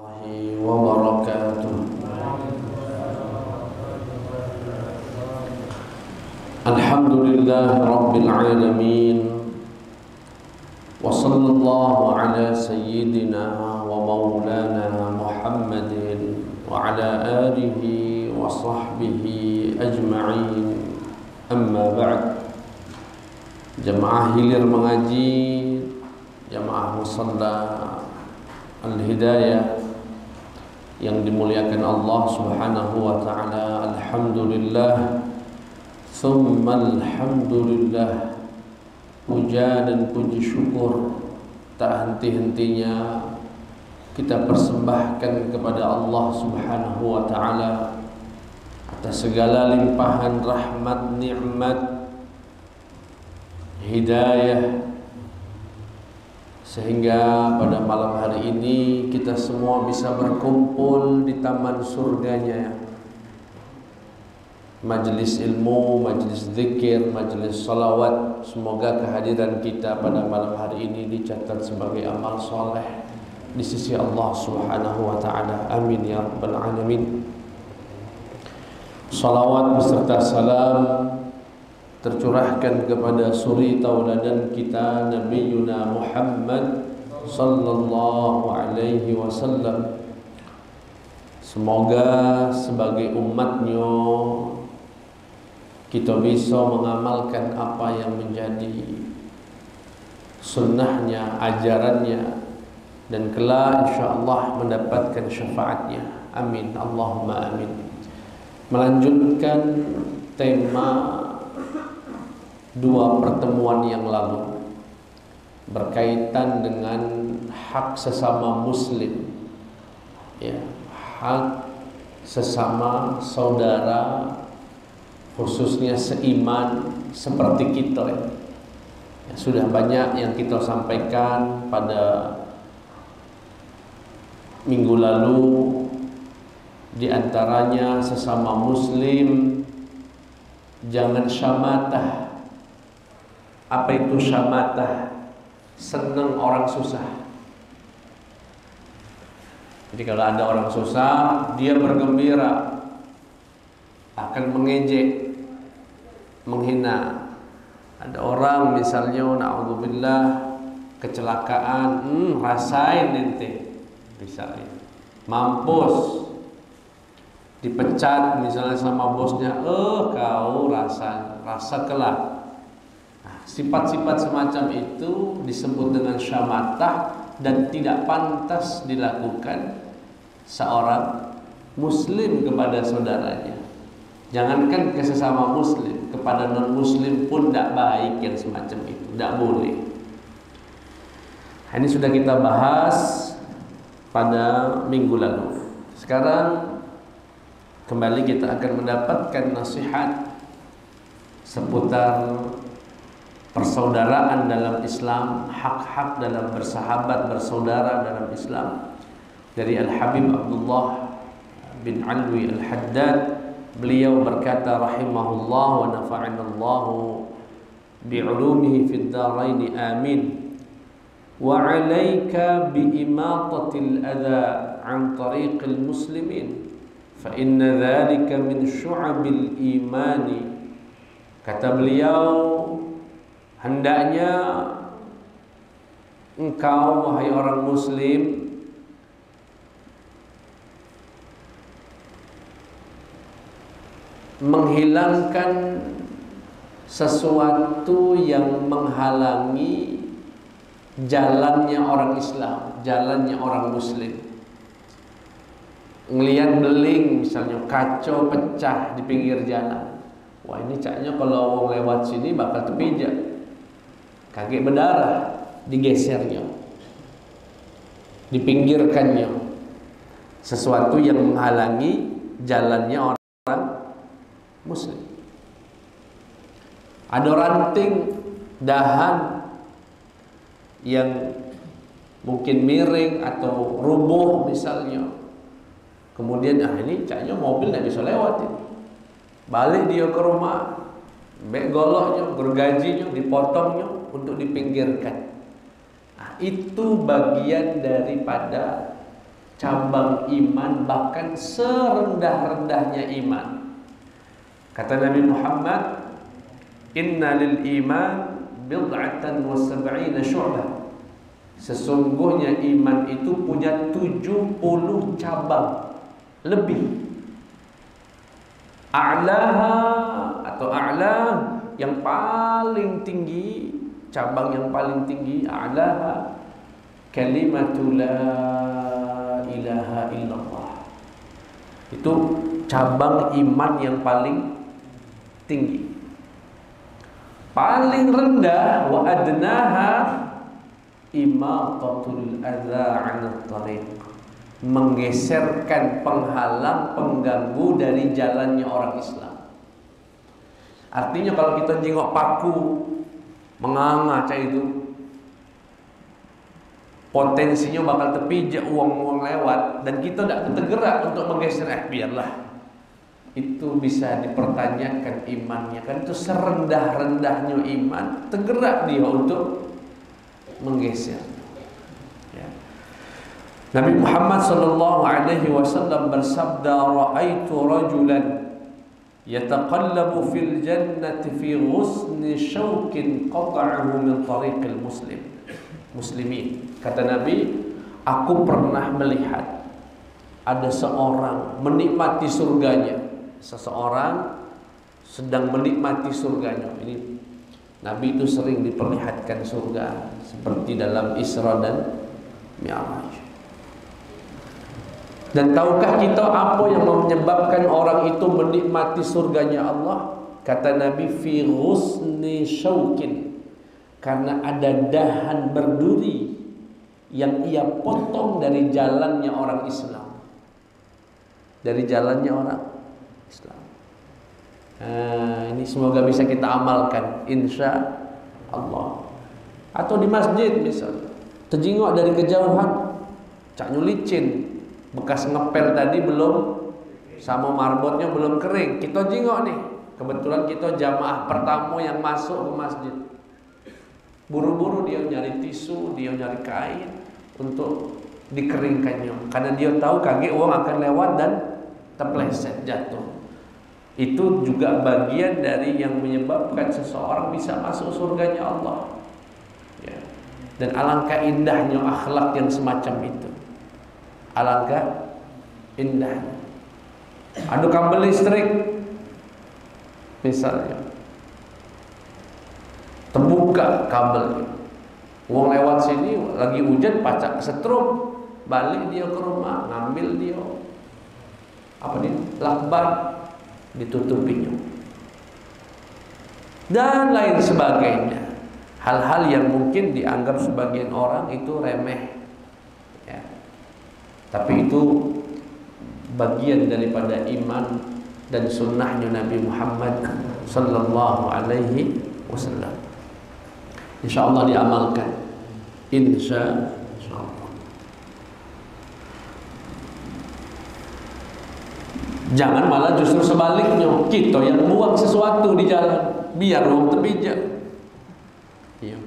wabarakatuh. Alhamdulillah Rabbil Alamin. Wa sallallahu ala sayyidina wa maulana Muhammadin wa ala alihi wa sahbihi ajma'in. Amma ba'd. Jamaah hilir mengaji, jamaah musalla Al-Hidayah yang dimuliakan Allah Subhanahu wa taala. Alhamdulillah, tsumma alhamdulillah. Puja dan puji syukur tak henti-hentinya kita persembahkan kepada Allah Subhanahu wa taala atas segala limpahan rahmat, nikmat, hidayah, sehingga pada malam hari ini kita semua bisa berkumpul di taman surganya. Majelis ilmu, majelis zikir, majelis salawat. Semoga kehadiran kita pada malam hari ini dicatat sebagai amal soleh di sisi Allah Subhanahu wa ta'ala. Amin ya rabbal alamin. Salawat beserta salam tercurahkan kepada suri tauladan kita Nabiyuna Muhammad sallallahu alaihi wasallam. Semoga sebagai umatnya kita bisa mengamalkan apa yang menjadi sunnahnya, ajarannya, dan kelak insyaallah mendapatkan syafaatnya. Amin, Allahumma amin. Melanjutkan tema dua pertemuan yang lalu berkaitan dengan hak sesama muslim, ya, hak sesama saudara, khususnya seiman seperti kita, ya. Sudah banyak yang kita sampaikan pada minggu lalu, di antaranya sesama muslim jangan syamatah. Apa itu syamatah? Senang orang susah. Jadi kalau ada orang susah, dia bergembira, akan mengejek, menghina. Ada orang misalnya na'udzubillah kecelakaan, rasain ente, misalnya mampus, dipecat misalnya sama bosnya, kau rasa kelak. Sifat-sifat semacam itu disebut dengan syamatah dan tidak pantas dilakukan seorang muslim kepada saudaranya. Jangankan ke sesama muslim, kepada non muslim pun tidak baik yang semacam itu, tidak boleh. Ini sudah kita bahas pada minggu lalu. Sekarang kembali kita akan mendapatkan nasihat seputar persaudaraan dalam Islam, hak-hak dalam bersahabat, bersaudara dalam Islam, dari Al-Habib Abdullah bin Alwi Al-Haddad. Beliau berkata rahimahullah wa nafa'anallahu bi'ulumihi fid dharain amin. Wa 'alaika bi imatatil adha 'an tariqil muslimin fa inna dhalika min syu'abil imani. Kata beliau, hendaknya engkau wahai orang muslim menghilangkan sesuatu yang menghalangi jalannya orang Islam, jalannya orang muslim. Ngelihat beling misalnya, kaca pecah di pinggir jalan, wah ini caknya kalau orang lewat sini bakal terpijak, kaki berdarah, digesernya, dipinggirkannya. Sesuatu yang menghalangi jalannya orang muslim. Ada ranting dahan yang mungkin miring atau rubuh misalnya, kemudian ini caknya mobil tidak bisa lewat ini. Balik dia ke rumah, goloknya, gergajinya, dipotongnya untuk dipinggirkan. Nah, itu bagian daripada cabang iman, bahkan serendah-rendahnya iman. Kata Nabi Muhammad, inna lil iman bid'atan wa sab'ina syu'bah. Sesungguhnya iman itu punya 70 cabang lebih. A'laha atau a'la yang paling tinggi, cabang yang paling tinggi, a'laha kalimatu la ilaha illallah. Itu cabang iman yang paling tinggi. Paling rendah wa adnaha imatatul adza 'anil tariq, menggeserkan penghalang, pengganggu dari jalannya orang Islam. Artinya kalau kita jengok paku menganga cah itu, potensinya bakal terpijak uang-uang lewat, dan kita tidak tergerak untuk menggeser. Biarlah, itu bisa dipertanyakan imannya, kan itu serendah-rendahnya iman, tergerak dia untuk menggeser. Ya. Nabi Muhammad SAW bersabda, ra'aitu rajulan yataqallabu fil jannati fi ghusni syaukin qata'ahu min tariqil muslimin. Kata Nabi, aku pernah melihat ada seorang menikmati surganya. Seseorang sedang menikmati surganya. Ini Nabi itu sering diperlihatkan surga, seperti dalam Isra dan Mi'raj. Dan tahukah kita apa yang menyebabkan orang itu menikmati surganya Allah? Kata Nabi, fi ghusni syaukin, karena ada dahan berduri yang ia potong dari jalannya orang Islam. Dari jalannya orang Islam. Ini semoga bisa kita amalkan, insya Allah. Atau di masjid misalnya, terjengok dari kejauhan, caknya licin, bekas ngepel tadi belum, sama marbotnya belum kering, kita jengok nih. Kebetulan kita jamaah pertama yang masuk ke masjid. Buru-buru dia nyari tisu, dia nyari kain untuk dikeringkannya, karena dia tahu kaget uang akan lewat dan terpleset jatuh. Itu juga bagian dari yang menyebabkan seseorang bisa masuk surganya Allah. Ya. Dan alangkah indahnya akhlak yang semacam itu. Alangkah indahnya. Ada kabel listrik misalnya, terbuka kabelnya, uang lewat sini lagi hujan, pacak setrum, balik dia ke rumah, ngambil dia lakban, ditutupinya, dan lain sebagainya. Hal-hal yang mungkin dianggap sebagian orang itu remeh, ya. Tapi itu bagian daripada iman dan sunnahnya Nabi Muhammad sallallahu alaihi wasallam. InsyaAllah diamalkan, insya Allah. Jangan malah justru sebaliknya, kita yang buang sesuatu di jalan biar orang terpijak. Iya.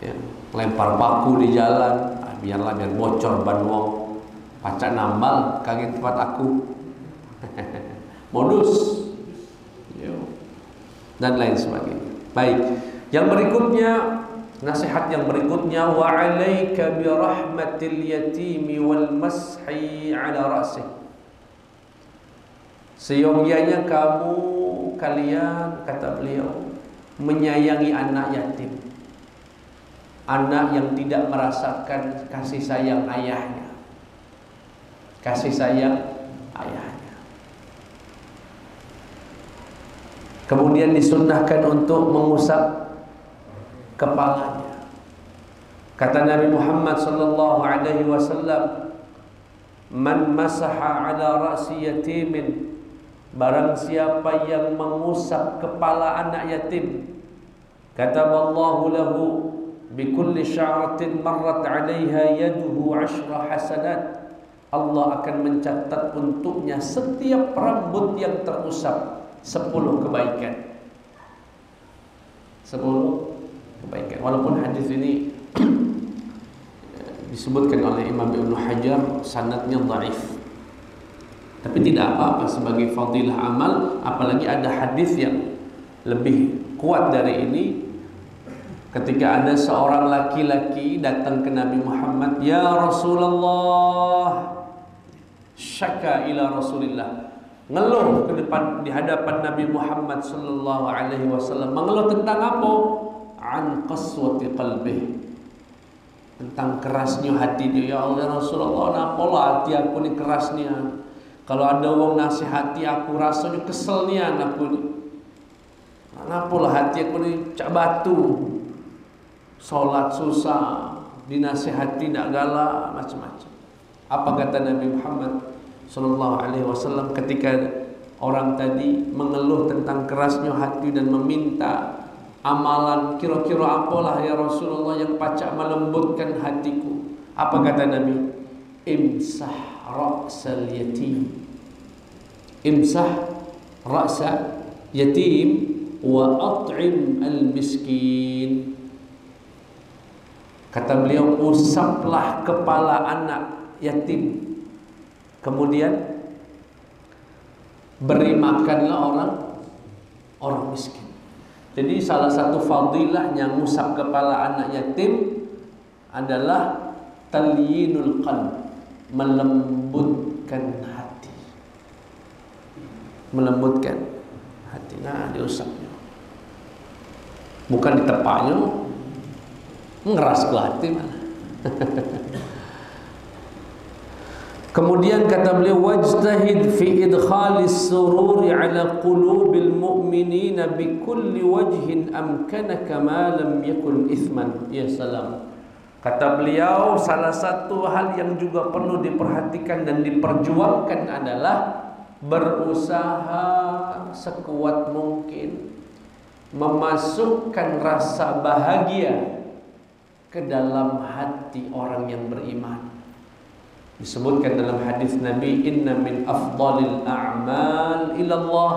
Ya, lempar paku di jalan, biar bocor ban wong, pacak nambal kaget tempat aku. Modus. Yo. Dan lain sebagainya. Baik. Yang berikutnya, nasihat yang berikutnya, wa 'alaika bi rahmatil yatimi wal mashi 'ala ra'sih. Seyogianya kalian, kata beliau, menyayangi anak yatim, anak yang tidak merasakan kasih sayang ayahnya, kasih sayang ayahnya. Kemudian disunnahkan untuk mengusap kepalanya. Kata Nabi Muhammad sallallahu alaihi wasallam, man masaha ala ra'si yatimin, barang siapa yang mengusap kepala anak yatim, kataballahu lahu bikulli sya'ratin marrat 'alaiha yaduhu 'ashra hasanat, Allah akan mencatat untuknya setiap rambut yang terusap 10 kebaikan. 10 kebaikan. Walaupun hadis ini disebutkan oleh Imam Ibnu Hajar sanadnya dhaif. Tapi tidak apa-apa sebagai fadilah amal, apalagi ada hadis yang lebih kuat dari ini. Ketika ada seorang laki-laki datang ke Nabi Muhammad, "Ya Rasulullah," syaka ila Rasulillah, ngeluh ke depan di hadapan Nabi Muhammad sallallahu alaihi wasallam. Mengeluh tentang apa? An qaswati qalbih, tentang kerasnya hati dia. "Ya Allah, ya Rasulullah, napolah hati aku ni kerasnya. Kalau ada orang nasihati aku rasanya kesel nian aku ni. Napolah hati aku ni cak batu. Solat susah, dinasihati nak galak, macam-macam." Apa kata Nabi Muhammad sallallahu alaihi wasallam ketika orang tadi mengeluh tentang kerasnya hati dan meminta amalan, kira-kira apalah ya Rasulullah yang pacak melembutkan hatiku? Apa kata Nabi? Imsah ra'sal yatim, imsah ra'sa yatim wa at'im al miskin. Kata beliau, usaplah kepala anak yatim, kemudian beri makanlah orang miskin. Jadi salah satu fadilah yang ngusap kepala anak yatim adalah talyinul qalb, melembutkan hati. Melembutkan hati. Nah, diusapnya. Bukan ditepaknya. Ngeras ke hati mana. Kemudian kata beliau, wajtahid fi idkhalis sururi ala qulubil mu'minina bi kulli wajhin amkanaka ma lam yakun ithman. Ya salam. Kata beliau, salah satu hal yang juga perlu diperhatikan dan diperjuangkan adalah berusaha sekuat mungkin memasukkan rasa bahagia ke dalam hati orang yang beriman. Disebutkan dalam hadis Nabi, inna min afdalil a'mal ila Allah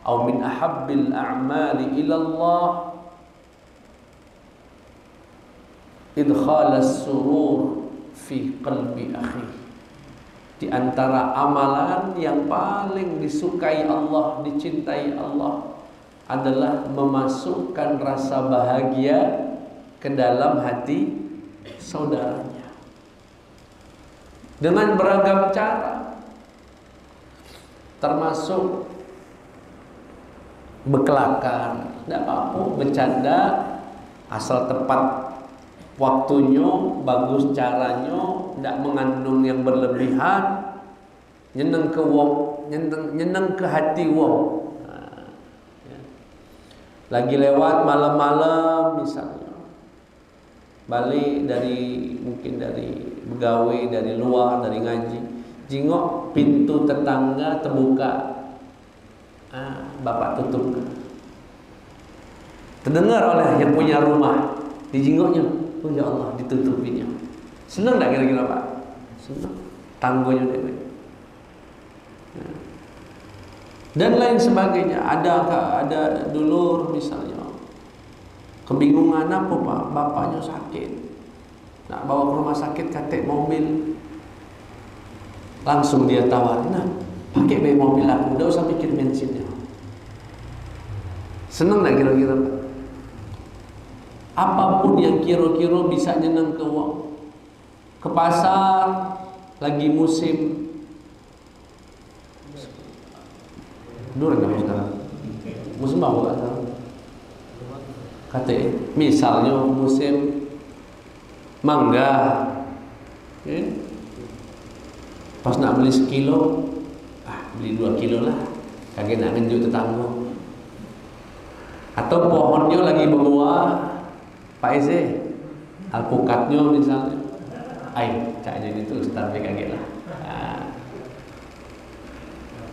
atau min ahabbil a'mali ila Allah idkhalas surur fi qalbi akhi. Di antara amalan yang paling disukai Allah, dicintai Allah adalah memasukkan rasa bahagia ke dalam hati saudaranya dengan beragam cara, termasuk berkelakar, tidak apa-apa, bercanda, asal tepat waktunya, bagus caranya, tidak mengandung yang berlebihan, nyeneng ke wong, nyeneng ke hati wong. Lagi lewat malam-malam misalnya, balik dari mungkin dari begawe, dari luar, dari ngaji, jingok pintu tetangga terbuka, bapak tutup, terdengar oleh yang punya rumah, dijingoknya, oh ya Allah, ditutupinya. Senang tak kira-kira Pak? Senang. Tangguhnya dewe. Dan lain sebagainya. Ada dulur misalnya kebingungan apa Pak, bapaknya sakit, nak bawa ke rumah sakit, katek mobil, langsung dia tawarin, nah pakai bayi mobil aku, tidak usah mikir bensinnya. Senang tak kira-kira Pak? Apapun yang kira-kira bisa nyenang ke wong. Ke pasar lagi musim durian apa sekarang? Musim apa sekarang? Kata misalnya musim mangga, pas nak beli sekilo, beli 2 kilo lah, kagak nak ngenjuk tetangga. Atau pohonnya lagi berbuah, Pak Eze, alpukatnya misalnya, caknya itu Ustaz kagak lah.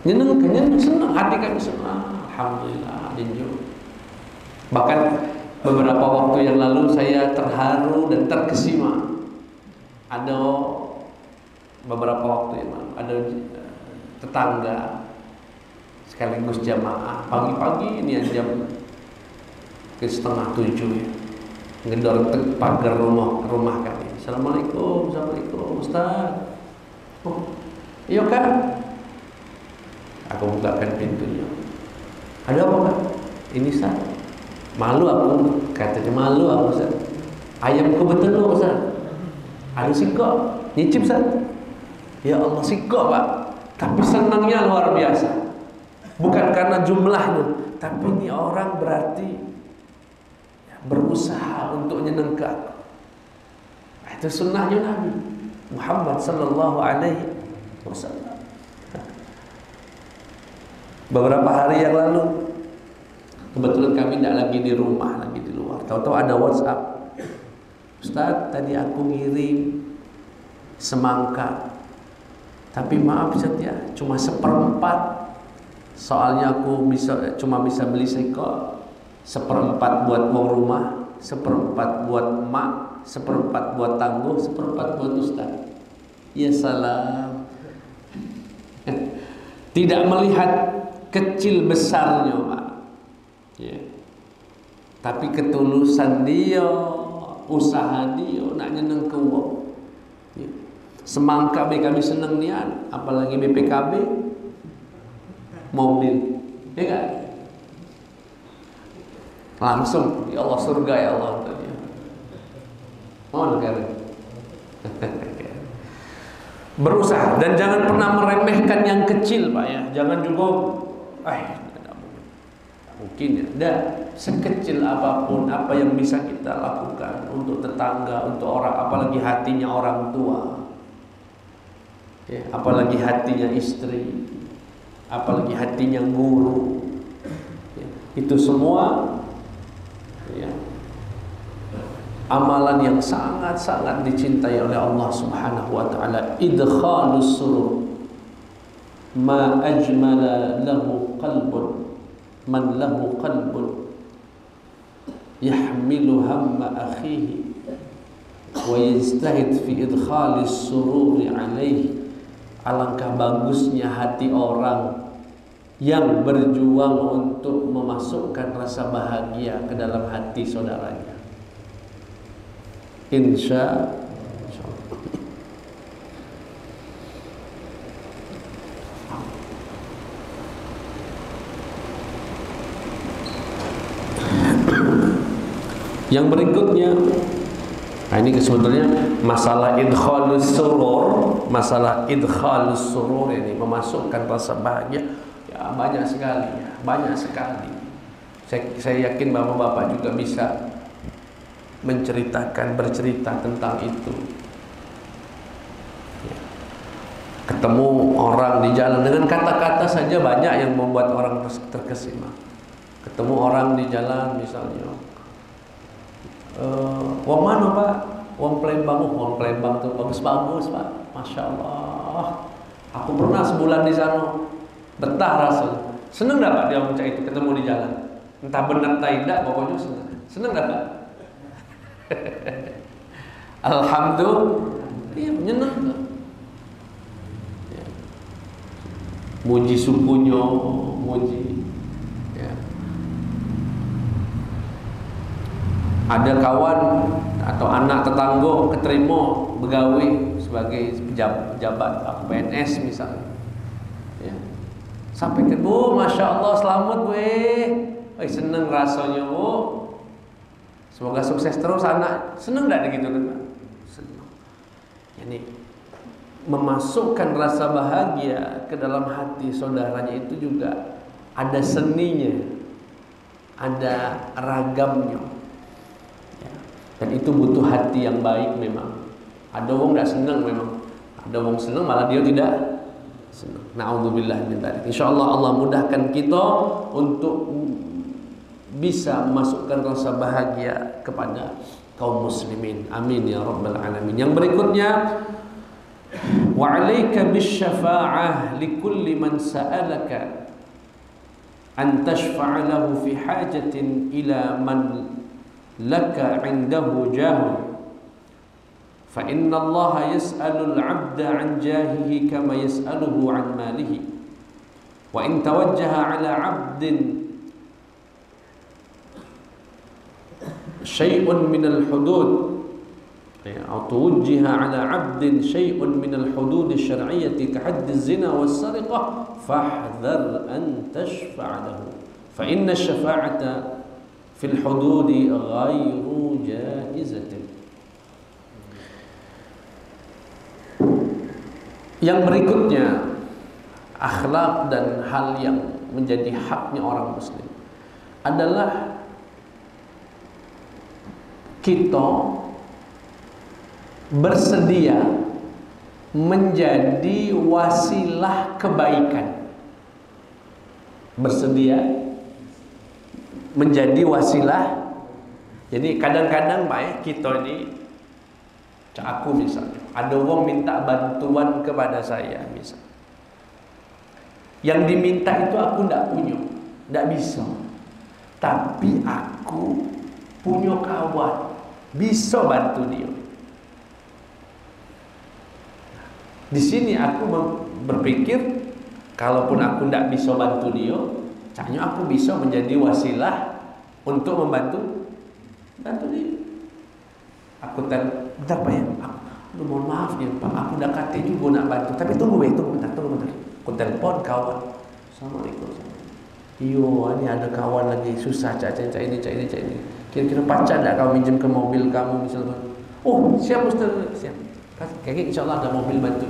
Nyeneng, senang, hati kami senang, alhamdulillah, dinju. Bahkan beberapa waktu yang lalu saya terharu dan terkesima. Ada beberapa waktu yang lalu, ada tetangga sekaligus jamaah pagi-pagi ini jam ke 6:30 ya, ngedor pagar rumah kami. Assalamualaikum, Assalamualaikum Ustaz. Oh, iya kan? Aku bukakan pintunya. Ada apa kan? Ini Ustaz. Malu aku, katanya malu aku Ustaz. Ayamku betul loh Ustaz. Ada sikok, nyicip Ustaz. Ya Allah sikok Pak. Tapi senangnya luar biasa. Bukan karena jumlahnya, tapi ini orang berarti berusaha untuk nyenengkan. Itu sunnahnya Nabi Muhammad sallallahu alaihi wasallam. Beberapa hari yang lalu, kebetulan kami tidak lagi di rumah, lagi di luar. Tahu-tahu ada WhatsApp. Ustaz, tadi aku ngirim semangka, tapi maaf Ustaz ya, cuma 1/4. Soalnya aku cuma bisa beli sekor. 1/4 buat uang rumah, 1/4 buat emak, 1/4 buat tangguh, 1/4 buat Ustaz. Ya salam. Tidak melihat kecil besarnya Pak ya. Tapi ketulusan dia, usaha dia nak nyeneng ke wong ya. Semangka kami seneng nian, apalagi BPKB mobil ya kan, langsung ya Allah surga ya Allah ya. Oh negara berusaha, dan jangan pernah meremehkan yang kecil Pak ya. Jangan juga tidak mungkin ya. Dan sekecil apapun apa yang bisa kita lakukan untuk tetangga, untuk orang, apalagi hatinya orang tua ya, apalagi hatinya istri, apalagi hatinya guru ya, itu semua ya, amalan yang sangat-sangat dicintai oleh Allah Subhanahu wa taala. Idkhalus surur ma ajmala lahu qalbun man lahu qalbun yahmilu hamma akhihi wa yajtahid fi idkhalis sururi alaihi. Alangkah bagusnya hati orang yang berjuang untuk memasukkan rasa bahagia ke dalam hati saudaranya. Insya Allah. Yang berikutnya, nah ini sebetulnya masalah idkhalus surur ini, memasukkan rasa bahagia ya, banyak sekali ya, banyak sekali. Saya yakin bapak-bapak juga bisa bercerita tentang itu ya. Ketemu orang di jalan, dengan kata-kata saja banyak yang membuat orang terkesima. Ketemu orang di jalan misalnya, wong mana Pak? Wong Palembang. Wong Palembang tuh bagus-bagus Pak, Masya Allah. Aku pernah sebulan di sana, betah rasanya. Seneng gak Pak dia bocah itu ketemu di jalan? Entah benar entah tidak, pokoknya seneng. Seneng gak Pak? Alhamdulillah, iya menyenang ya. Muji sukunya, muji ya. Ada kawan atau anak tetangga keterima begawe sebagai pejabat PNS misalnya ya. Sampai ke Bu, Masya Allah selamat seneng rasanya Bu, semoga sukses terus anak. Seneng gak gitu kan? Seneng. Jadi memasukkan rasa bahagia ke dalam hati saudaranya itu juga ada seninya, ada ragamnya ya. Dan itu butuh hati yang baik memang. Ada wong gak seneng memang, ada wong seneng malah dia tidak seneng. Na'udzubillah min dzalik. Insyaallah Allah mudahkan kita untuk bisa memasukkan rasa bahagia kepada kaum muslimin. Amin ya rabbal alamin. Yang berikutnya, wa 'alaika bisyafa'ah likulli man sa'alaka an tashfa'a lahu fi hajatin ila man laka 'indahu jahun. Fa inna Allah yas'alul 'abda 'an jahihi kama yas'aluhu 'an malihi. Wa in tawajjaha 'ala 'abdin syai'un minal hudud أو توجه على عبد شيء من الحدود الشرعية كحد الزنا والسرقة فاحذر أن تشفع له فإن الشفاعة في الحدود غير جائزة. Yang berikutnya, akhlak dan hal yang menjadi haknya orang muslim adalah kita bersedia menjadi wasilah kebaikan. Bersedia menjadi wasilah. Jadi kadang-kadang baik kita ini, aku misalnya, ada orang minta bantuan kepada saya misalnya. Yang diminta itu aku tidak punya, tidak bisa. Tapi aku punya kawan, bisa bantu dia. Di sini aku berpikir, kalaupun aku tidak bisa bantu dia, caranya aku bisa menjadi wasilah untuk membantu dia. Aku bentar Pak ya, mohon maaf ya Pak, aku udah kata juga nak bantu, tapi tunggu bentar. Aku telepon kawan, Assalamualaikum. Iyo, ini ada kawan lagi susah cak ini. Kira-kira pacar tak kau minjem ke mobil kamu misalnya? Oh siap Ustaz, siap. Kayaknya insya Allah ada mobil bantu.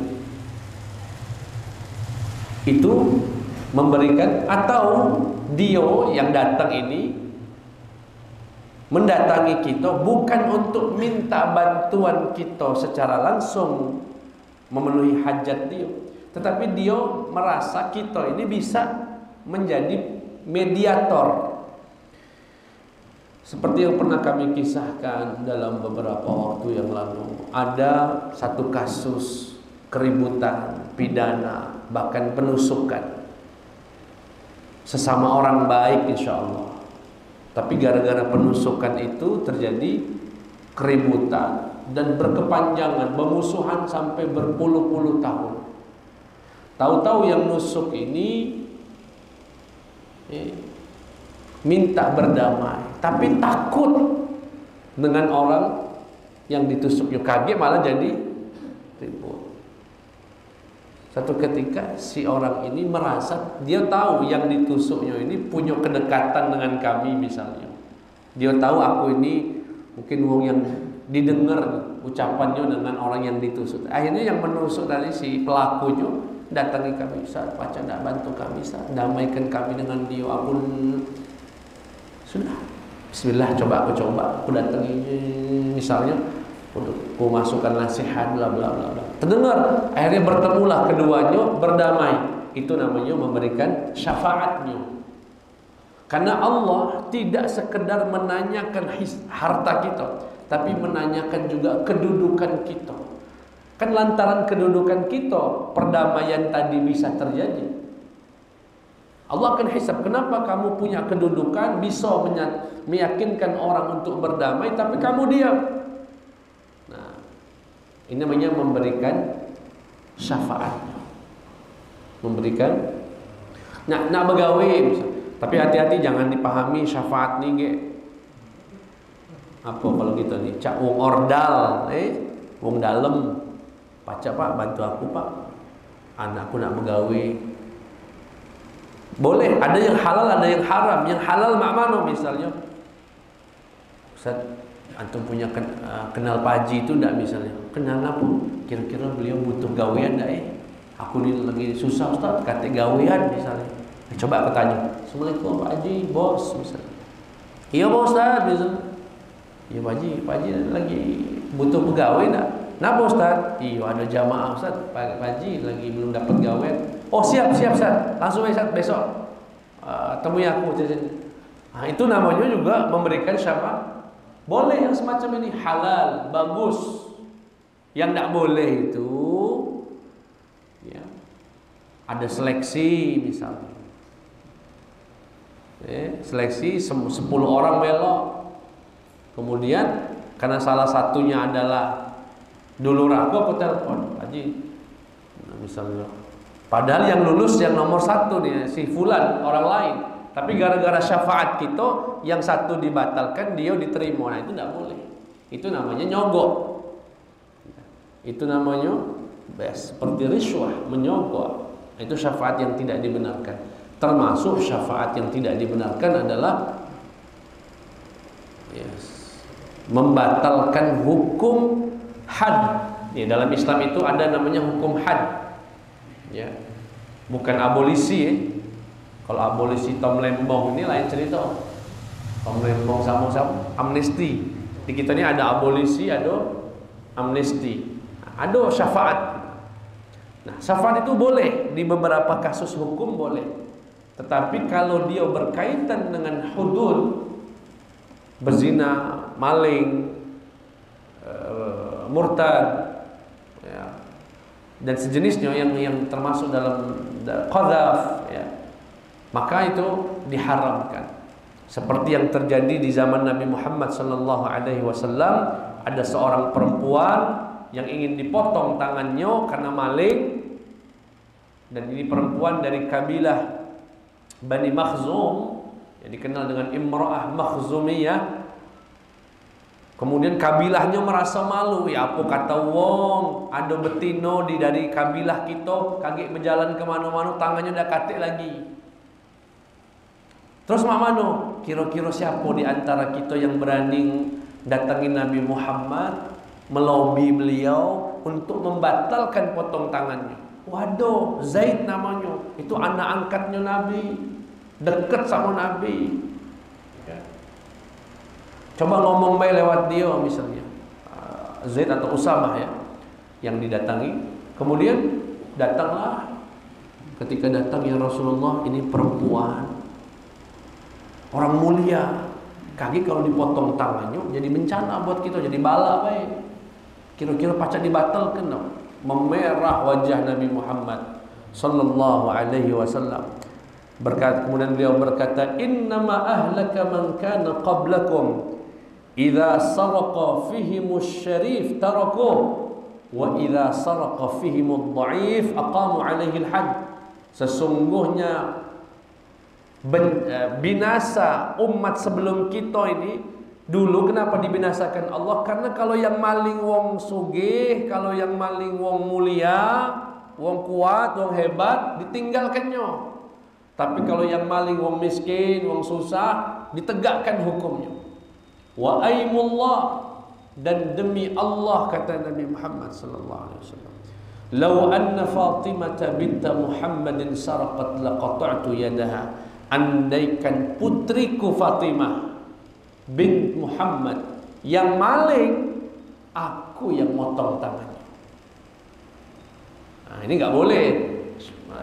Itu memberikan, atau dia yang datang ini mendatangi kita bukan untuk minta bantuan kita secara langsung memenuhi hajat dia, tetapi dia merasa kita ini bisa menjadi mediator. Seperti yang pernah kami kisahkan dalam beberapa waktu yang lalu, ada satu kasus keributan, pidana, bahkan penusukan sesama orang baik insya Allah. Tapi gara-gara penusukan itu terjadi keributan dan berkepanjangan, bermusuhan sampai berpuluh-puluh tahun. Tahu-tahu yang nusuk ini minta berdamai, tapi takut dengan orang yang ditusuknya, kaget malah jadi ribut. Satu ketika si orang ini merasa, dia tahu yang ditusuknya ini punya kedekatan dengan kami misalnya. Dia tahu aku ini mungkin wong yang didengar ucapannya dengan orang yang ditusuk. Akhirnya yang menusuk tadi si pelakunya datangi kami, Ustaz, pacar nak bantu kami, Ustaz, damaikan kami dengan dia. Aku sudah, bismillah, aku coba, aku datangi misalnya untuk aku masukkan nasihat bla bla bla bla. Terdengar, akhirnya bertemulah keduanya berdamai. Itu namanya memberikan syafaatnya. Karena Allah tidak sekedar menanyakan harta kita, tapi menanyakan juga kedudukan kita. Kan lantaran kedudukan kita, perdamaian tadi bisa terjadi. Allah akan hisab, kenapa kamu punya kedudukan, bisa meyakinkan orang untuk berdamai, tapi kamu diam. Nah, ini namanya memberikan syafaat. Memberikan, nak begawe, tapi hati-hati jangan dipahami syafaat nih, ge. Apa kalau kita nih, cak wong ordal, wong dalem. Pacar Pak, bantu aku Pak, anakku nak begawe. Boleh, ada yang halal, ada yang haram. Yang halal mak mano misalnya, Ustaz, antum punya kenal Pak Haji itu enggak misalnya? Kenal apa? Kira-kira beliau butuh gawean enggak Aku ini lagi susah Ustaz, kata gawean misalnya. Coba aku tanya, Assalamualaikum Pak Haji, bos misalnya. Iya bos Ustaz misalnya. Iya Pak Haji lagi butuh pegawai enggak? Napa Ustaz? Iya ada jamaah Ustaz, Pak Haji lagi belum dapat gawean. Oh siap Ustaz, langsung Ustaz besok temui aku. Nah, itu namanya juga memberikan syafaat. Boleh yang semacam ini, halal, bagus. Yang tidak boleh itu ya, ada seleksi misalnya. Seleksi 10 orang belok. Kemudian karena salah satunya adalah dulu aku telepon Haji, nah, misalnya, padahal yang lulus yang nomor 1 nih si fulan orang lain, tapi gara-gara syafaat kita yang satu dibatalkan, dia diterima. Nah itu tidak boleh, itu namanya nyogok. itu namanya seperti riswah, menyogok. Itu syafaat yang tidak dibenarkan. Termasuk syafaat yang tidak dibenarkan adalah membatalkan hukum had. Ya, dalam Islam itu ada namanya hukum had. Ya. Bukan abolisi ya. Kalau abolisi Tom Lembong ini lain cerita. Tom Lembong sama-sama amnesti. Di kita ini ada abolisi, ada amnesti. Ada syafaat. Nah, syafaat itu boleh di beberapa kasus hukum boleh. Tetapi kalau dia berkaitan dengan hudud, berzina, maling, murtad, ya, dan sejenisnya yang termasuk dalam qadzaf, ya, maka itu diharamkan. Seperti yang terjadi di zaman Nabi Muhammad SAW, ada seorang perempuan yang ingin dipotong tangannya karena maling, dan ini perempuan dari kabilah Bani Makhzum yang dikenal dengan Imra'ah Makhzumiyah. Kemudian kabilahnya merasa malu, ya apa kata wong, ada betino dari kabilah kita kagak berjalan kemana-mana, tangannya udah katik lagi. Terus mamano, kira-kira siapa di antara kita yang berani datangi Nabi Muhammad, melobi beliau untuk membatalkan potong tangannya? Waduh, Zaid namanya, itu anak angkatnya Nabi, dekat sama Nabi. Ya. Coba ngomong baik lewat dia misalnya, Zaid atau Usamah ya, yang didatangi. Kemudian datanglah, ketika datang, ya Rasulullah, ini perempuan, orang mulia, kaki kalau dipotong tangannya jadi bencana buat kita, jadi bala baik. Kira-kira pacak dibatalkan dong. Memerah wajah Nabi Muhammad sallallahu alaihi wasallam. Kemudian beliau berkata, innama ahlaka man kana qablakum idza saraqa fihimus syarif tarakuh wa idza saraqa fihimud dhaif aqamu alaihi al-had. Sesungguhnya binasa umat sebelum kita ini dulu, kenapa dibinasakan Allah? Karena kalau yang maling wong sugih, kalau yang maling wong mulia, wong kuat, wong hebat, ditinggalkannya. Tapi kalau yang maling wong miskin, wong susah, ditegakkan hukumnya. Wa aimullah, dan demi Allah, kata Nabi Muhammad sallallahu alaihi wasallam, "Lau anna Fatimah binta Muhammadin sarqat laqata'tu yadaha." Andaikan putriku Fatimah bint Muhammad yang maling, aku yang motong tangannya. Nah, ini nggak boleh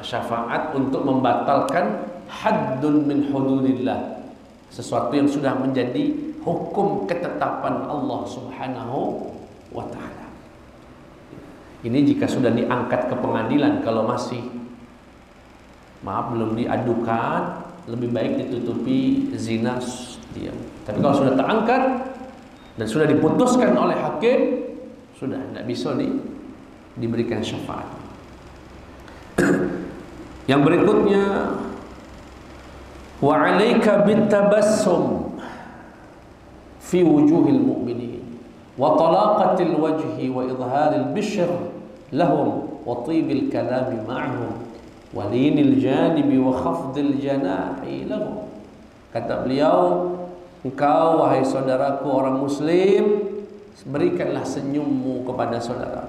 syafaat untuk membatalkan haddun min hududillah, sesuatu yang sudah menjadi hukum ketetapan Allah Subhanahu wa ta'ala. Ini jika sudah diangkat ke pengadilan. Kalau masih belum diadukan, lebih baik ditutupi zina, diam. Tapi kalau sudah terangkat dan sudah diputuskan oleh hakim, sudah tidak bisa diberikan syafaat. Yang berikutnya, wa 'alaika bitabassum fi wujuhil mu'minin wa talaqatil wajhi wa idharil bishr lahum wa tibil kalami ma'ahum wa linil janibi wa khafdil janahi lahum. Kata beliau, engkau wahai saudaraku orang muslim, berikanlah senyummu kepada saudara.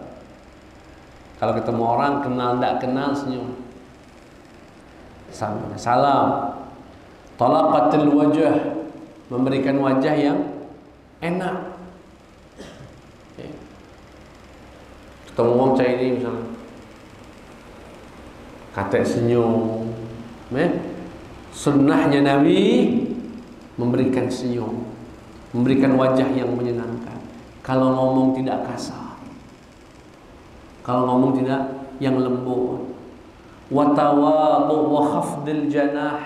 Kalau ketemu orang, kenal tak kenal, senyum, salam. Talaqatil wajah, memberikan wajah yang enak. Ketemu orang cai ini misalnya, kata senyum. Sunnahnya Nabi memberikan senyum, memberikan wajah yang menyenangkan. Kalau ngomong tidak kasar, kalau ngomong tidak yang lembut. Wa tawadu wa khafdil janah.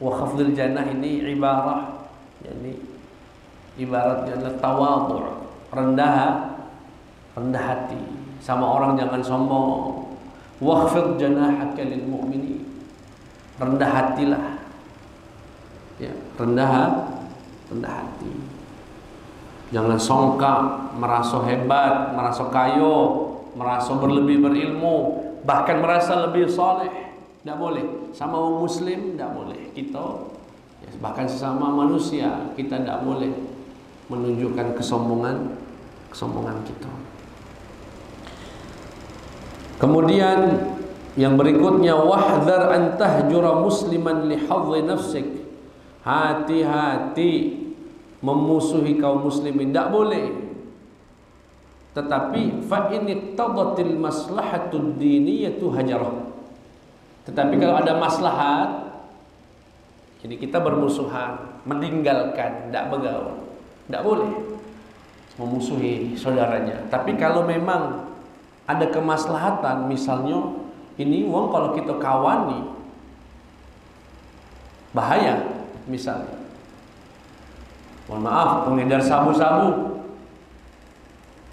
Wa khafdil janah ini ibarah, yani ibaratnya adalah tawadu, rendah hati sama orang, jangan sombong. Wakhfid janahaka lil mu'minin, rendah hatilah, ya, rendah hati. Jangan songkak, merasa hebat, merasa kayo, merasa berlebih berilmu, bahkan merasa lebih soleh. Tidak boleh. Sama orang muslim tidak boleh. Kita bahkan sesama manusia kita tidak boleh menunjukkan kesombongan kita. Kemudian yang berikutnya, wahdhar an tahjura musliman li hadhi nafsik. Hati-hati memusuhi kaum muslimin, tidak boleh. Tetapi fa in iqtadatil maslahatud diniyatu hajarah. Tetapi kalau ada maslahat, jadi kita bermusuhan, meninggalkan, tidak bergaul, tidak boleh memusuhi saudaranya. Tapi kalau memang ada kemaslahatan, misalnya ini wong kalau kita kawani bahaya, misalnya mohon maaf, pengedar sabu-sabu,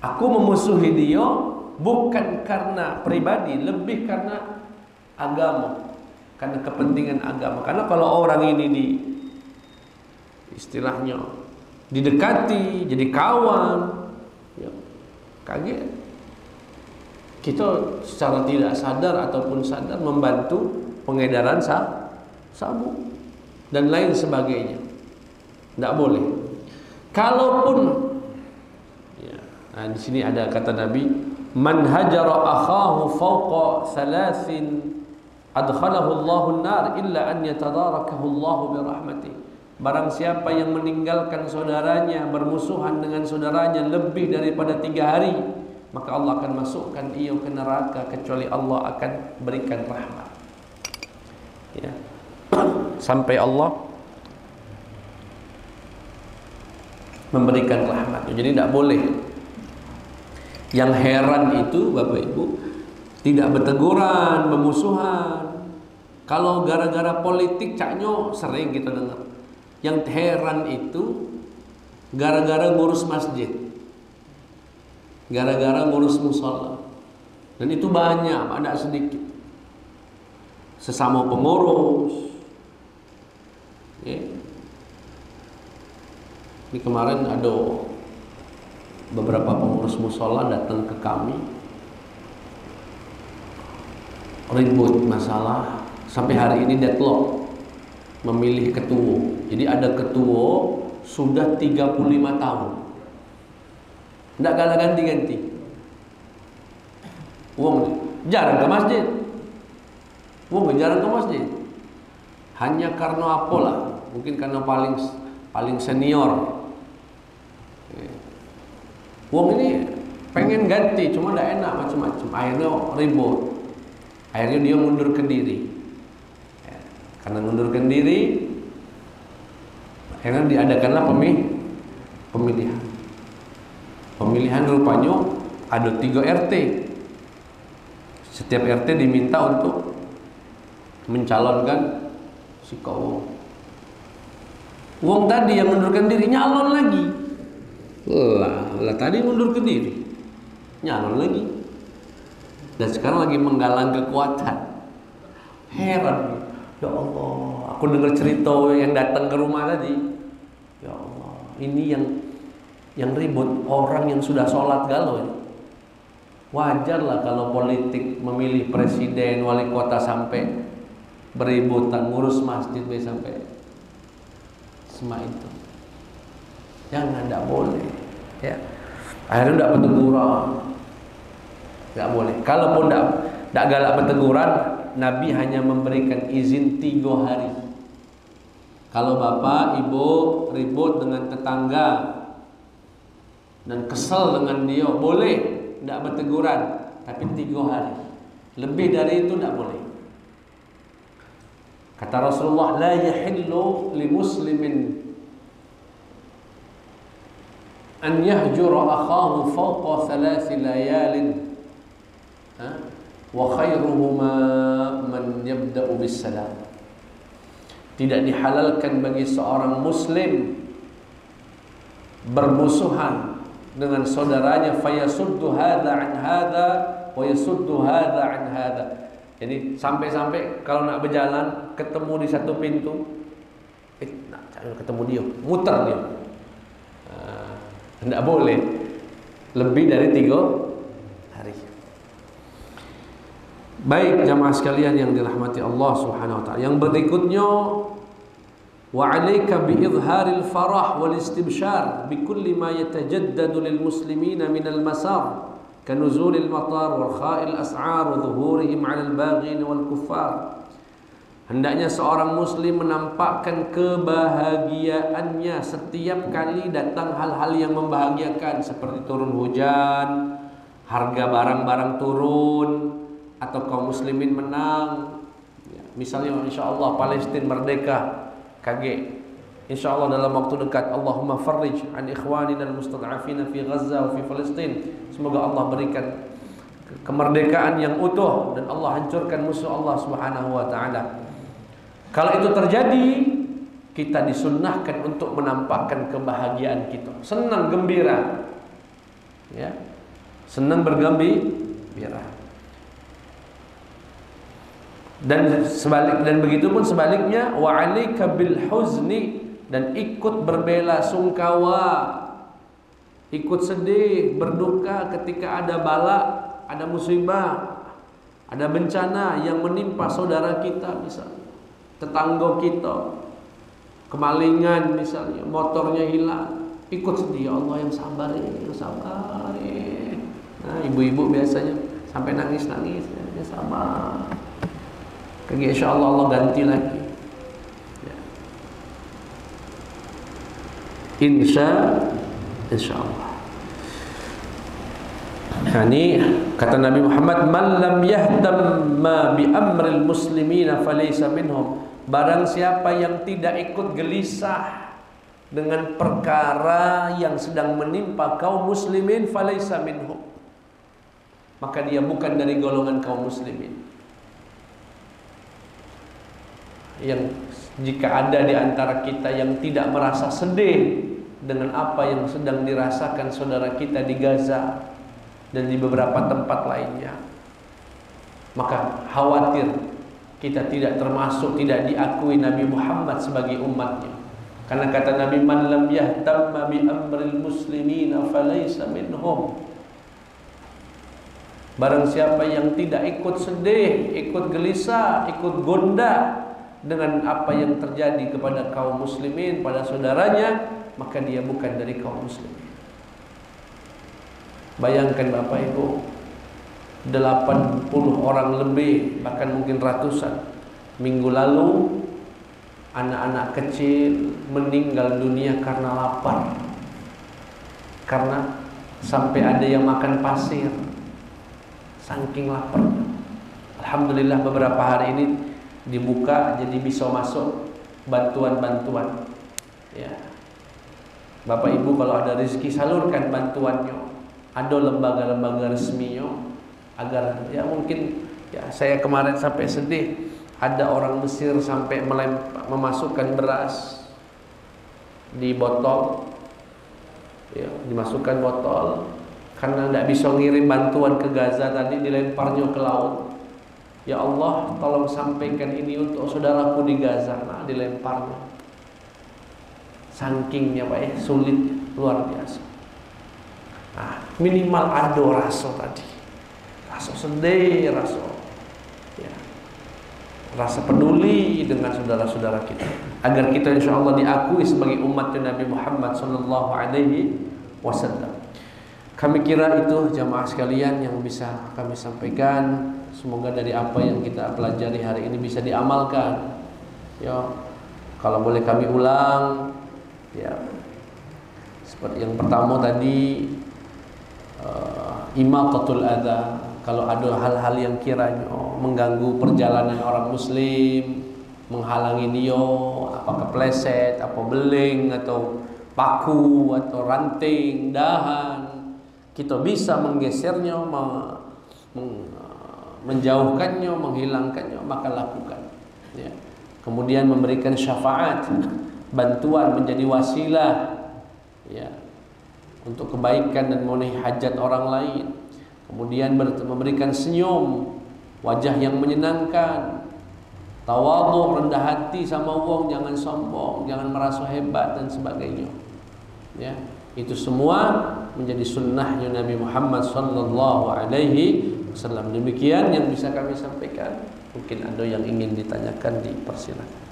aku memusuhi dia bukan karena pribadi, lebih karena agama, karena kepentingan agama. Karena kalau orang ini istilahnya didekati, jadi kawan, ya, kaget, kita secara tidak sadar ataupun sadar membantu pengedaran sabu dan lain sebagainya. Tidak boleh. Kalaupun ya, nah di sini ada kata Nabi, man hajara akhahu fawqa thalathin adkhalahu Allahu an-nar illa an yatadarakahu Allahu bi rahmatih. Barang siapa yang meninggalkan saudaranya, bermusuhan dengan saudaranya lebih daripada 3 hari, maka Allah akan masukkan ia ke neraka kecuali Allah akan berikan rahmat. Ya. Sampai Allah memberikan rahmat. Jadi tidak boleh. Yang heran itu Bapak Ibu, tidak berteguran, bermusuhan. Kalau gara-gara politik caknya sering kita dengar. Yang heran itu gara-gara ngurus masjid, gara-gara ngurus musola. Dan itu banyak, ada sedikit. Sesama pengurus. Ya. Ini kemarin ada beberapa pengurus musola datang ke kami, ribut masalah, sampai hari ini deadlock memilih ketua. Jadi ada ketua sudah 35 tahun, tidak kalah ganti-ganti. Wong jarang ke masjid, jarang ke masjid. Hanya karena apalah, mungkin karena paling senior. Wong ini pengen ganti, cuma tidak enak macam-macam. Akhirnya ribut. Akhirnya dia mundurkan diri. Ya, karena mundurkan diri, akhirnya diadakanlah pemilihan. Pemilihan rupanya ada 3 RT. Setiap RT diminta untuk mencalonkan si kaum. Wong tadi yang mundurkan diri nyalon lagi. Lah tadi mundurkan diri, nyalon lagi. Dan sekarang lagi menggalang kekuatan. Heran, ya Allah, aku dengar cerita yang datang ke rumah tadi. Ya Allah, ini yang ribut orang yang sudah sholat galau. Wajarlah kalau politik memilih presiden, wali kota sampai beributan, ngurus masjid sampai semua itu. Jangan, tidak boleh. Ya. Akhirnya tidak berteguran. Tidak boleh. Kalaupun tidak galak berteguran, Nabi hanya memberikan izin 3 hari. Kalau bapak, ibu ribut dengan tetangga dan kesel dengan dia, boleh tidak berteguran, tapi 3 hari. Lebih dari itu tidak boleh. Kata Rasulullah, la yahillu li muslimin an yahjura akhahu fawqa 3 layalin wa khairuhuma man yabda'u bis salam. Tidak dihalalkan bagi seorang muslim bermusuhan dengan saudaranya, fayasuddu hadza an hadza wa yasuddu hadza an hadza. Jadi sampai-sampai kalau nak berjalan ketemu di satu pintu, nak ketemu dia, muter dia. Tidak boleh lebih dari 3 hari. Baik jamaah sekalian yang dirahmati Allah Subhanahu wa taala. Yang berikutnya, wa 'alaika bi idharil farah wal istibshar bi kulli ma yatajaddadu lil muslimina min al masar ka nuzulil matar wa kha'il as'ar wa dhuhurihim 'ala al baghin wal kuffar. Hendaknya seorang muslim menampakkan kebahagiaannya setiap kali datang hal-hal yang membahagiakan, seperti turun hujan, harga barang-barang turun, atau kaum muslimin menang. Ya, misalnya insyaallah Palestina merdeka, kaget. Insyaallah dalam waktu dekat, Allahumma farrij an ikhwanina al-mustad'afina fi Gaza wa fi Palestina. Semoga Allah berikan kemerdekaan yang utuh dan Allah hancurkan musuh Allah Subhanahu wa taala. Kalau itu terjadi, kita disunnahkan untuk menampakkan kebahagiaan kita, senang gembira, ya, senang bergembira. Dan begitu pun sebaliknya, wa 'alaika bil huzni, dan ikut berbela sungkawa, ikut sedih, berduka ketika ada bala, ada musibah, ada bencana yang menimpa saudara kita, misalnya tetangga kita kemalingan, misalnya motornya hilang, ikut sedih. Ya Allah, yang sabar ya, sabar ya. Nah, ibu-ibu biasanya sampai nangis-nangis, ya sabar. Insyaallah Allah ganti lagi. Ya. Insyaallah. Ini kata Nabi Muhammad, man lam yahtam ma bi amril muslimina falaysa minhum. Barang siapa yang tidak ikut gelisah dengan perkara yang sedang menimpa kaum muslimin, falaysa minhum, maka dia bukan dari golongan kaum muslimin. Yang jika ada di antara kita yang tidak merasa sedih dengan apa yang sedang dirasakan saudara kita di Gaza dan di beberapa tempat lainnya, maka khawatir kita tidak termasuk, tidak diakui Nabi Muhammad sebagai umatnya. Karena kata Nabi, man lam yahtamma bi amril muslimina falaysa minhum. Barang siapa yang tidak ikut sedih, ikut gelisah, ikut gondah dengan apa yang terjadi kepada kaum muslimin, pada saudaranya, maka dia bukan dari kaum muslimin. Bayangkan Bapak Ibu, 80 orang lebih, bahkan mungkin ratusan, minggu lalu anak-anak kecil meninggal dunia karena lapar, karena sampai ada yang makan pasir saking lapar. Alhamdulillah beberapa hari ini dibuka, jadi bisa masuk bantuan-bantuan. Ya, Bapak Ibu kalau ada rezeki salurkan bantuannya. Ada lembaga-lembaga resminya, agar ya mungkin ya, saya kemarin sampai sedih, ada orang Mesir sampai memasukkan beras di botol, ya, dimasukkan botol karena tidak bisa ngirim bantuan ke Gaza, tadi dilemparnya ke laut. Ya Allah, tolong sampaikan ini untuk saudaraku di Gaza. Nah, dilemparnya. Sakingnya Pak ya, sulit, luar biasa. Nah, minimal ada rasa tadi, rasa sedih, rasa peduli dengan saudara-saudara kita, agar kita insya Allah diakui sebagai umat Nabi Muhammad sallallahu alaihi wasallam. Kami kira itu jamaah sekalian yang bisa kami sampaikan. Semoga dari apa yang kita pelajari hari ini bisa diamalkan. Ya, kalau boleh kami ulang, ya, seperti yang pertama tadi, imatatul adza. Kalau ada hal-hal yang kiranya mengganggu perjalanan orang muslim, menghalangi dia, apa kepleset, apa beling, atau paku, atau ranting, dahan, kita bisa menggesernya, menjauhkannya, menghilangkannya, maka lakukan. Ya. Kemudian memberikan syafaat, bantuan, menjadi wasilah, ya, untuk kebaikan dan memenuhi hajat orang lain. Kemudian memberikan senyum, wajah yang menyenangkan, tawadhu, rendah hati sama wong, jangan sombong, jangan merasa hebat dan sebagainya. Ya. Itu semua menjadi sunnahnya Nabi Muhammad sallallahu alaihi wasallam. Demikian yang bisa kami sampaikan. Mungkin ada yang ingin ditanyakan, dipersilakan.